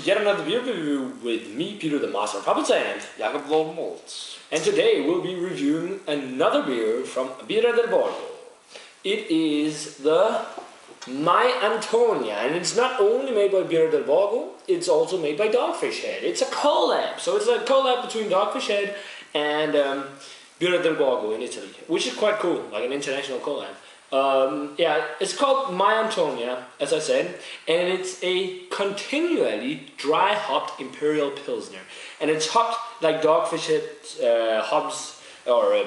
Yet another beer review with me, Peter the Master of Puppets, and Jakob Maltz. And today we'll be reviewing another beer from Birra del Borgo. It is the My Antonia, and it's not only made by Birra del Borgo, it's also made by Dogfish Head. It's a collab, so it's a collab between Dogfish Head and Birra del Borgo in Italy, which is quite cool, like an international collab. It's called My Antonia, as I said, and it's a continually dry hopped Imperial Pilsner. And it's hopped like Dogfish Head hops, or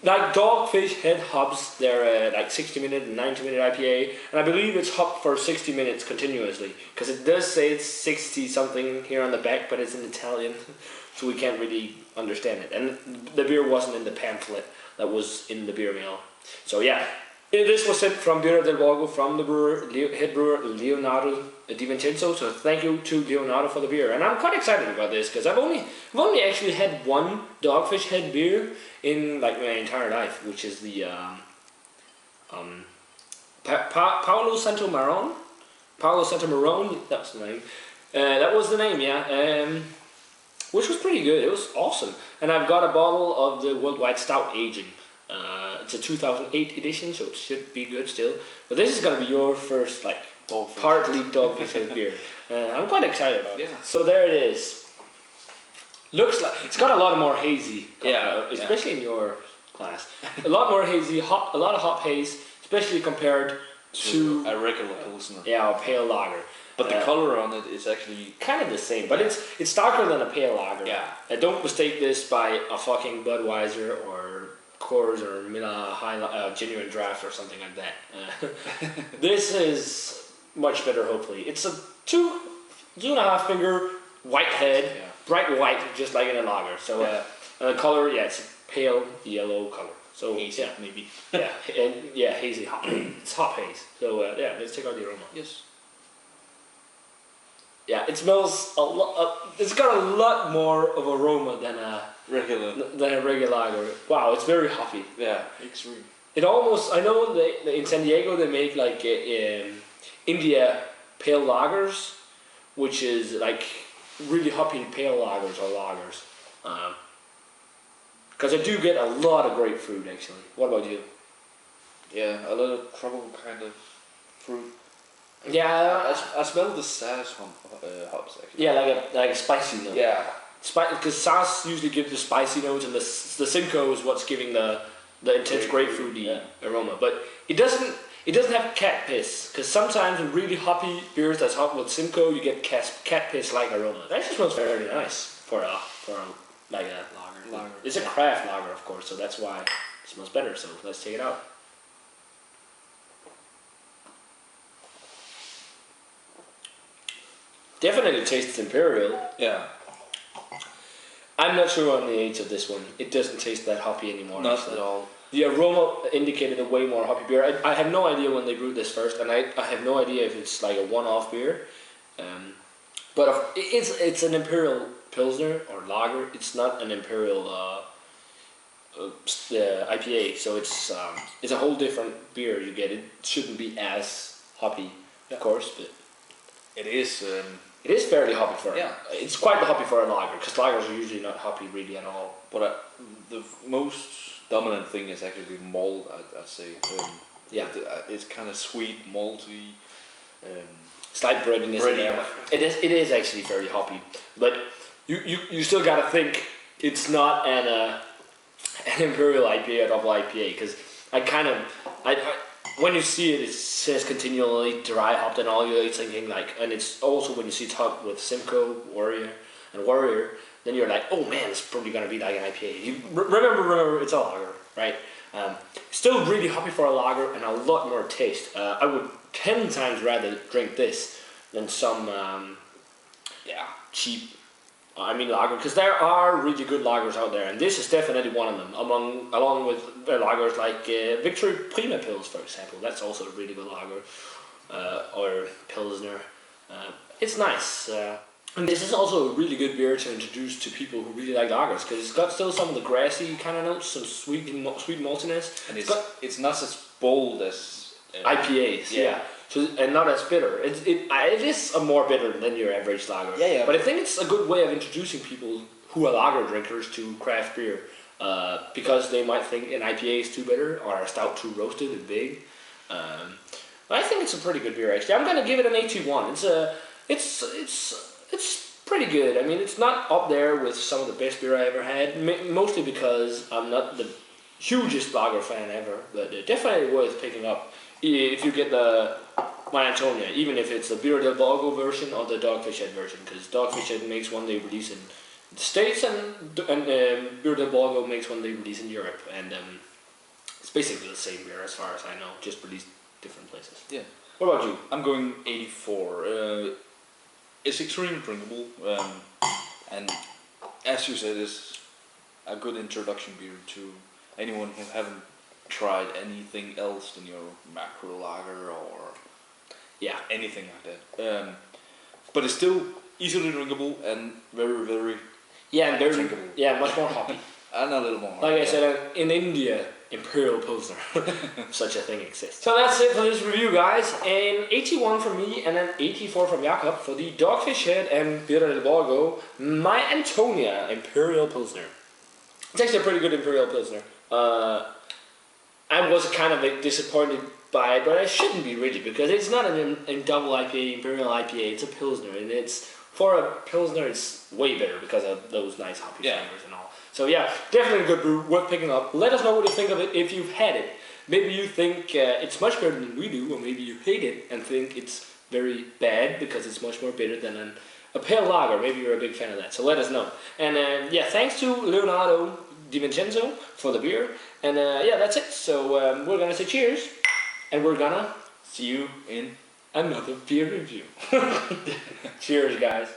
like Dogfish Head hops their like 60-minute and 90-minute IPA, and I believe it's hopped for 60 minutes continuously, because it does say it's 60 something here on the back, but it's in Italian, so we can't really understand it. And the beer wasn't in the pamphlet that was in the beer mail. So yeah, this was sent from Birra del Borgo from the head brewer Leonardo Di Vincenzo. So thank you to Leonardo for the beer, and I'm quite excited about this because I've only actually had one Dogfish Head beer in like my entire life, which is the Paolo Santomarone. Paolo Santomarone, that's the name. That was the name, yeah. Which was pretty good. It was awesome, and I've got a bottle of the Worldwide Stout Aging. It's a 2008 edition, so it should be good still. But this is gonna be your first, like, partly Dogfish Head beer. I'm quite excited about it. Yeah. So there it is. Looks like it's got a lot more hazy. Especially in your glass. A lot more hazy, a lot of hop haze, especially compared to a regular pilsner. Yeah, a pale lager. But the color on it is actually kind of the same, but it's darker than a pale lager. Yeah. Don't mistake this by a fucking Budweiser or Coors or Miller Genuine Draft or something like that. This is much better, hopefully. It's a 2.5 finger white head, bright white, just like in a lager. So the color, it's a pale yellow color. So hazy, maybe. Hazy hop. It's hop haze. So let's check out the aroma. Yes. Yeah, it smells a lot. It's got a lot more of aroma than a regular lager. Wow, it's very hoppy. Yeah, extreme. It almost. I know in San Diego they make like India pale lagers, which is like really hoppy pale lagers or lagers. Because I do get a lot of grapefruit actually. What about you? Yeah, a lot of tropical kind of fruit. Yeah, I smell the sass from hops actually. Yeah, like a spicy note. Yeah, because sass usually gives the spicy notes, and the Simcoe is what's giving the intense grapefruity aroma. But it doesn't have cat piss, because sometimes in really hoppy beers that's hot with Simcoe, you get cat piss like aroma. That actually smells very nice for a like a lager. It's a craft lager, of course, so that's why it smells better. So let's take it out. Definitely tastes Imperial. Yeah. I'm not sure on the age of this one. It doesn't taste that hoppy anymore. Not at all. The aroma indicated a way more hoppy beer. I have no idea when they brewed this first, and I have no idea if it's like a one-off beer. But it's an Imperial Pilsner or lager. It's not an Imperial IPA, so it's a whole different beer you get. It shouldn't be as hoppy, of course, but it is. It is fairly hoppy for it's quite hoppy for a lager, because lagers are usually not hoppy really at all. But the most dominant thing is actually malt, I'd say. It's kind of sweet, malty. Slight breadiness in there. It is actually very hoppy, but you still gotta think it's not an Imperial IPA or double IPA, because when you see it, it says continually dry hopped and all. You're thinking like, and it's also when you see top with Simcoe, Warrior, then you're like, oh man, it's probably gonna be like an IPA. You remember, it's a lager, right? Still really hoppy for a lager and a lot more taste. I would 10 times rather drink this than some cheap lager, because there are really good lagers out there, and this is definitely one of them. Along with lagers like Victory Prima Pils, for example. That's also a really good lager, or Pilsner. It's nice. And this is also a really good beer to introduce to people who really like lagers, because it's got still some of the grassy kind of notes, some sweet maltiness. And it's not as bold as IPAs. Yeah. So, and not as bitter. It is a more bitter than your average lager. Yeah. But I think it's a good way of introducing people who are lager drinkers to craft beer, because they might think an IPA is too bitter or a stout too roasted and big. I think it's a pretty good beer actually. I'm gonna give it an 81. It's pretty good. I mean, it's not up there with some of the best beer I ever had, mostly because I'm not the hugest lager fan ever, but definitely worth picking up if you get the My Antonia, even if it's the Birra del Borgo version or the Dogfish Head version, because Dogfish Head makes one they release in the States, and Birra del Borgo makes one they release in Europe, and it's basically the same beer as far as I know, just released different places. Yeah. What about you? I'm going 84. It's extremely drinkable, and as you said, it's a good introduction beer to anyone who haven't tried anything else than your macro lager or anything like that. But it's still easily drinkable and very, very drinkable. Yeah, much more hoppy. And a little more. Like I said, in India, Imperial Pilsner, such a thing exists. So that's it for this review, guys. An 81 from me and an 84 from Jakob for the Dogfish Head and Birra del Borgo, My Antonia Imperial Pilsner. It's actually a pretty good Imperial Pilsner. I was kind of disappointed by it, but I shouldn't be really, because it's not a double IPA, Imperial IPA, it's a Pilsner, and for a Pilsner it's way better because of those nice hoppy flavors and all. So yeah, definitely a good brew, worth picking up. Let us know what you think of it if you've had it. Maybe you think it's much better than we do, or maybe you hate it and think it's very bad because it's much more bitter than a pale lager. Maybe you're a big fan of that, so let us know. And thanks to Leonardo Di Vincenzo for the beer. And that's it. So we're gonna say cheers, and we're gonna see you in another beer review. Cheers, guys.